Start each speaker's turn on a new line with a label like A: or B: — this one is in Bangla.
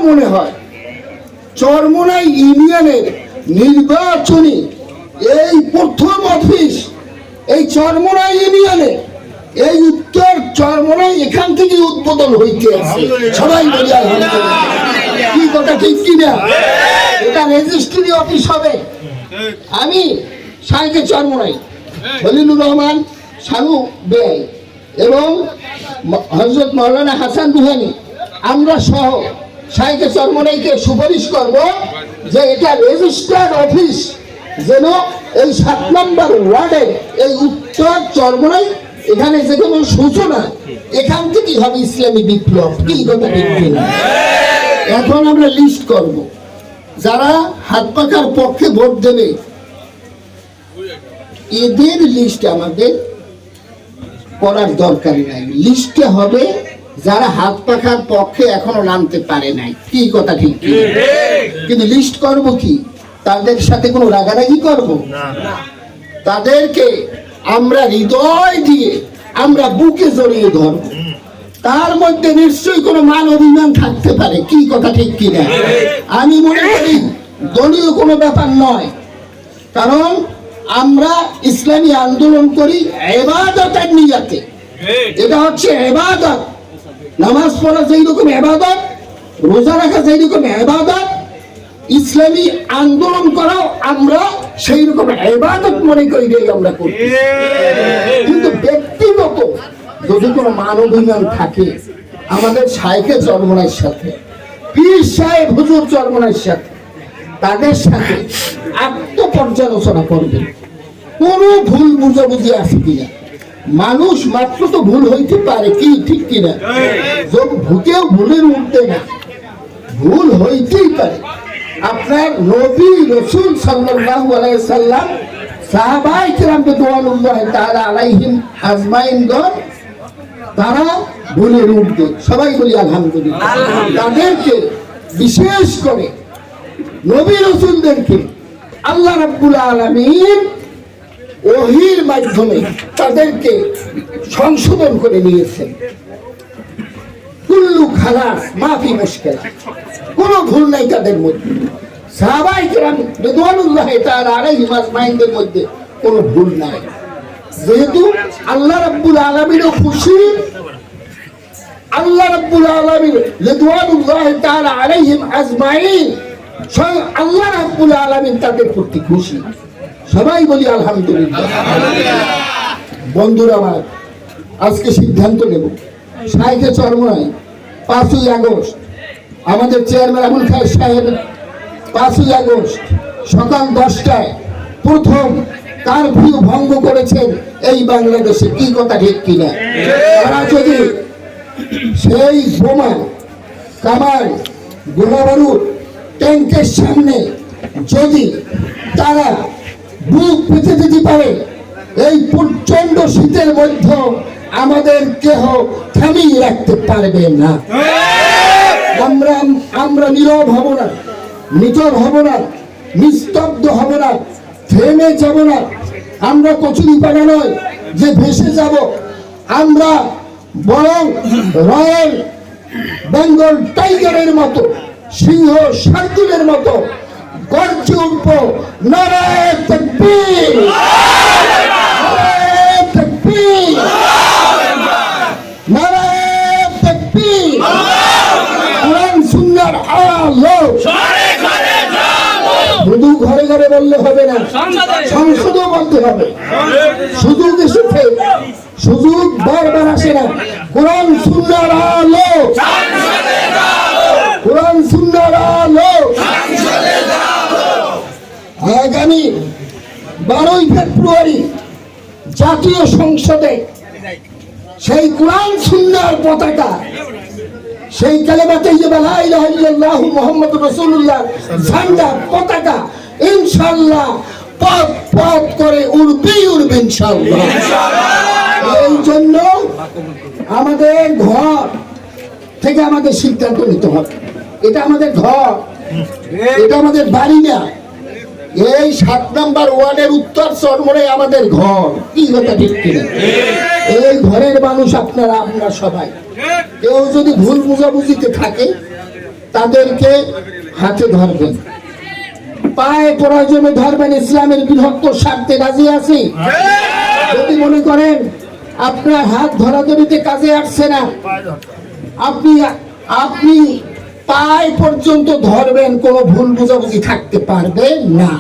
A: মনে হয় চরমোনাই ইউনিয়নের নির্বাচনী এই প্রথম অফিস এই চরমোনাই ইউনিয়নে, এই উত্তর চরমোনাই এখান থেকে উদ্বোধন হইতে আছে। সবাই বলি আলহামদুলিল্লাহ। কি কথা ঠিক কিনা? এটা রেজিস্ট্রি অফিস হবে। আমি শাইখে চরমোনাই খলিলুর রহমান শানু বেআই এবং হযরত মাওলানা হাসান রুহানি আমরা সহ শাইখে চরমোনাইকে সুপারিশ করব যে এটা রেজিস্ট্রার অফিস যেন এই 7 নম্বর ওয়ার্ডে এই উত্তর চরমোনাই এখানে যে কোনো সূচনা এখান থেকেই হবে ইসলামী বিপ্লব। কি কথা ঠিক কিনা? এখন আমরা লিস্ট করব যারা হাত পাখার পক্ষে ভোট দেবে এদের লিস্ট আমাদের করার দরকার নাই। লিস্টে হবে যারা হাত পাখার পক্ষে এখনো নামতে পারে নাই। কি কথা ঠিক কি? কিন্তু লিস্ট করব কি তাদের সাথে কোনো রাগারাগি করব না, তাদেরকে আমরা হৃদয় দিয়ে আমরা বুকে জড়িয়ে ধরব। তার মধ্যে নিশ্চয়ই কোনো মান অভিমান থাকতে পারে। কি কথা ঠিক কি না? আমি মনে করি দলীয় কোনো ব্যাপার নয়, কারণ আমরা ইসলামী আন্দোলন করি ইবাদতের নিয়তে। এটা হচ্ছে ইবাদত। নামাজ পড়া যেই রকম ইবাদত, রোজা রাখা যেই রকম ইবাদত, ইসলামী আন্দোলন করাও আমরা সেই রকম ইবাদত মনে করি আমরা করি। কিন্তু ব্যক্তিগত যদি কোনো মান অভিমান থাকে আমাদের শাইখে চরমোনাইর সাথে, পীর সাহেব হুজুর চরমোনাইর সাথে, তাদের সাথে আত্মপর্যালোচনা করবেন। কোনো ভুল বুঝাবুঝি আছে কিনা? মানুষ মাত্র তো ভুল হইতে পারে। কি ঠিক কিনা? ভূতেও ভুলের উঠতে না, ভুল হইতেই পারে। আপনার নবী রাসূল সাল্লাল্লাহু আলাইহি সাল্লাম সাহাবায়ে কিরাম রাদিয়াল্লাহু তাআলা আলাইহিম আজমাইনগণ তারা ভুলের উঠবে। সবাই বলি আলহামদুলিল্লাহ। তাদেরকে বিশেষ করে নবী রাসূলদেরকে আল্লাহ রাব্বুল আলামিন ওহীর মাধ্যমে তাদেরকে সংশোধন করে নিয়েছেন। কুল্লু খালাস মাফি মুশকিলা, কোনো ভুল নাই তাদের মধ্যে। সাহাবায়ে কিরাম রাদিয়াল্লাহু তাআলা আলাইহিম আজমাইনদের মধ্যে কোনো ভুল নাই। যেহেতু আল্লাহ রাব্বুল আলামিনও খুশি, আল্লাহ রাব্বুল আলামিন রাদিয়াল্লাহু তাআলা আলাইহিম আজমাইন স্বয়ং আল্লাহ রাব্বুল আলামিন তাদের প্রতি খুশি। সবাই বলি আলহামদুলিল্লাহ। বন্ধুরা আমার, আজকে সিদ্ধান্ত নেব শাইখে চরমোনাই 5ই আগস্ট আমাদের চেয়ারম্যান আবুল খায়ের সাহেব 5ই আগস্ট সকাল 10টায় প্রথম কারফিউ ভঙ্গ করেছেন এই বাংলাদেশে। কি কথা ঠিক কিনা? তারা যদি সেই বোমা কামান গোলাবারুদ ট্যাঙ্কের সামনে যদি তারা বুক পেতে দিতে পারে, এই প্রচন্ড শীতের মধ্যে আমাদের কেহ থামিয়ে রাখতে পারবে না। আমরা নীরব হব না, নিচর হব না, নিস্তব্ধ হব না, থেমে যাব না। আমরা কচুরি পানা নয় যে ভেসে যাব, আমরা বরং রয়্যাল বেঙ্গল টাইগারের মতো, সিংহ শার্দুলের মতো গর্জে উঠব। নারায়ে তাকবীর, নারায়ে তাকবীর, নারায়ে তাকবীর। কোরআন সুন্নাহর আলো শুধু ঘরে ঘরে বললে হবে না, সংসদেও বলতে হবে। সুযোগ এসেছে, সুযোগ বারবার আসে না। কোরআন সুন্নাহর আলো, কোরআন সুন্নাহর আলো। আগামী 12ই ফেব্রুয়ারি জাতীয় সংসদে সেই কোরআন সুন্নাহর পতাকা, সেই কালেমা তাইয়্যিবা লা ইলাহা ইল্লাল্লাহু মুহাম্মাদুর রাসূলুল্লাহ ঝান্ডা পতাকা ইনশাআল্লাহ পথ পথ করে উড়বে ইনশাআল্লাহ। এই জন্য আমাদের ঘর থেকে আমাদের সিদ্ধান্ত নিতে হবে। এটা আমাদের ঘর, এটা আমাদের বাড়ি না। এই 7 নম্বর ওয়ার্ডের উত্তর চরমোনাই আমাদের ঘর। কি কথা ঠিক কিনা? এই ঘরের মানুষ আপনারা, আমরা সবাই। কেউ যদি ভুল বুঝাবুঝিতে থাকে তাদেরকে হাতে ধরবেন, পায়ে প্রয়োজনে ধরবেন। ইসলামের বৃহত্তর স্বার্থে রাজি আছি। যদি মনে করেন আপনার হাত ধরাধরিতে কাজে আসছে না, আপনি আপনি পায়ে পর্যন্ত ধরবেন, কোনো ভুল বোঝাবুঝি থাকতে পারবে না।